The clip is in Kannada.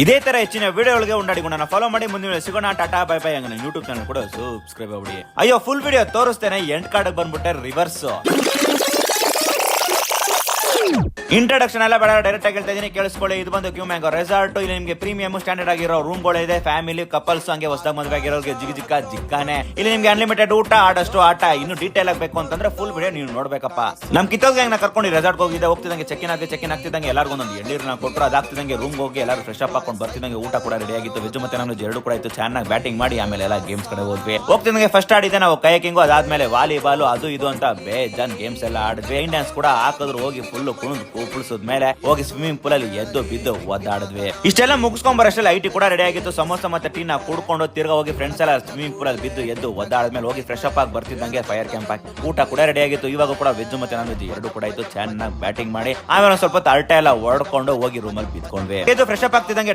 ಇದೇ ತರ ಹೆಚ್ಚಿನ ವಿಡಿಯೋಗಳಿಗೆ ಉಂಟಾಡಿಕೊಂಡು ಫಾಲೋ ಮಾಡಿ ಮುಂದಿನ ಸಿಗೋಣ. Tata bye bye. ಹಂಗ ಯೂಟ್ಯೂಬ್ ಚಾನಲ್ ಕೂಡ ಸಬ್ಸ್ಕ್ರೈಬ್ ಆಗ್ಬಿಡಿ. ಅಯ್ಯೋ ಫುಲ್ ವಿಡಿಯೋ ತೋರಿಸ್ತೇನೆ. ಎಂಡ್ ಕಾರ್ಡ್ ಬಂದ್ಬಿಟ್ಟೆ ರಿವರ್ಸ್. ಇಂಟ್ರಡಕ್ಷನ್ ಎಲ್ಲ ಬೇಡ, ಡೈರೆಕ್ಟ್ ಆಗಿ ಹೇಳ್ತಾ ಇದೀನಿ, ಕೇಳಿಸ್ಕೊಳ್ಳಿ. ಇದು ಬಂದು ಕ್ಯೂ ಮ್ಯಾಂಗೋ ರೆಸಾರ್ಟ್. ಇಲ್ಲಿ ನಿಮಗೆ ಪ್ರೀಮಿಯಂ ಸ್ಟ್ಯಾಂಡರ್ಡ್ ಆಗಿರೋ ರೂಮ್ ಗಳು ಇದೆ. ಫ್ಯಾಮಿಲಿ ಕಪಲ್ಸ್ ಹಂಗೆ ಹೊಸದಾಗಿ ಮದುವೆ ಆಗಿರೋರಿಗೆ ಜಿಕ್ಕಾನೆ. ಇಲ್ಲಿ ನಿಮ್ಗೆ ಅನ್ಲಿಮಿಟೆಡ್ ಊಟ, ಆಡಷ್ಟು ಆಟ. ಇನ್ನು ಡೀಟೇಲ್ ಆಗಬೇಕು ಅಂತಂದ್ರೆ ಫುಲ್ ವಿಡಿಯೋ ನೀವು ನೋಡ್ಬೇಕಪ್ಪ. ನಮ್ ಕಿತ್ತೋದ್ ಗ್ಯಾಂಗ್ ನ ಕರ್ಕೊಂಡು ರೆಸಾರ್ಟ್ ಹೋಗ್ತಿದ್ದಂಗೆ ಚೆಕ್ ಇನ್ ಆಗ್ತಿದ್ದಂಗೆ ಎಲ್ಲರಿಗೂ ಒಂದೊಂದು ಎಳ್ಳೀರ್ನ ಕೊಟ್ಟರು. ಅದಾಗ್ತಿದ್ದಂಗೆ ರೂಮ್ ಹೋಗಿ ಎಲ್ಲರೂ ಫ್ರೆಶ್ ಅಪ್ ಹಾಕೊಂಡು ಬರ್ತಿದ್ದಂಗೆ ಊಟ ಕೂಡ ರೆಡಿ ಆಗಿತ್ತು. ವೆಜ್ ಮತ್ತೆ ನಾನ್ ವೆಜ್ ಎರಡು ಕೂಡ ಇತ್ತು. ಚೆನ್ನಾಗಿ ಬ್ಯಾಟಿಂಗ್ ಮಾಡಿ ಆಮೇಲೆ ಎಲ್ಲ ಗೇಮ್ಸ್ ಕಡೆ ಹೋಗ್ತಿದ್ದಂಗೆ ಫಸ್ಟ್ ಆಡಿದ್ದೆ ನಾವು ಕಯಾಕಿಂಗು. ಅದಾದ್ಮೇಲೆ ವಾಲಿಬಾಲ್ ಅದು ಇದು ಅಂತ ಬೇಜಾನ್ ಗೇಮ್ಸ್ ಎಲ್ಲ ಆಡಿದ್ವಿ. ರೈನ್ ಡ್ಯಾನ್ಸ್ ಕೂಡ ಹಾಕಿದ್ರು. ಹೋಗಿ ಫುಲ್ ಕುಣಿದು ಕುಳಿಸಿದ ಮೇಲೆ ಹೋಗಿ ಸ್ವಿಮ್ಮಿಂಗ್ ಪೂಲ್ ಅಲ್ಲಿ ಎದ್ದು ಬಿದ್ದು ಒದ್ದಾಡಿದ್ವಿ. ಇಷ್ಟೆಲ್ಲ ಮುಗಿಸ್ಕೊಂಡ್ ಬರಷ್ಟೆಲ್ಲ ಐಟಿ ಕೂಡ ರೆಡಿ ಆಗಿತ್ತು. ಸಮೋಸ ಮತ್ತೆ ಟೀ ನ ಕುಡ್ಕೊಂಡು ತಿರ್ಗಾ ಹೋಗಿ ಫ್ರೆಂಡ್ಸ್ ಎಲ್ಲ ಸ್ವಿಮ್ಮಿಂಗ್ ಪೂಲ್ ಅಲ್ಲಿ ಬಿದ್ದು ಎದ್ದು ಒದ್ದಾದ್ಮೇಲೆ ಹೋಗಿ ಫ್ರೆಶ್ ಅಪ್ ಆಗಿ ಬರ್ತಿದ್ದಂಗೆ ಫೈರ್ ಕ್ಯಾಂಪ್ ಆಗಿ ಊಟ ಕೂಡ ರೆಡಿ ಆಗಿತ್ತು. ಇವಾಗ ಕೂಡ ವೆಜ್ ಮತ್ತೆ ನಾನ್ ವೆಜ್ ಎರಡು ಕೂಡ ಇತ್ತು. ಚೆನ್ನಾಗಿ ಬ್ಯಾಟಿಂಗ್ ಮಾಡಿ ಆಮೇಲೆ ಸ್ವಲ್ಪ ಅಲ್ಟ ಎಲ್ಲ ಹೊಡ್ಕೊಂಡು ಹೋಗಿ ರೂಮಲ್ಲಿ ಬಿದ್ಕೊಂಡ್ವಿ. ಇದು ಫ್ರೆಶ್ ಅಪ್ ಆಗ್ತಿದ್ದಂಗೆ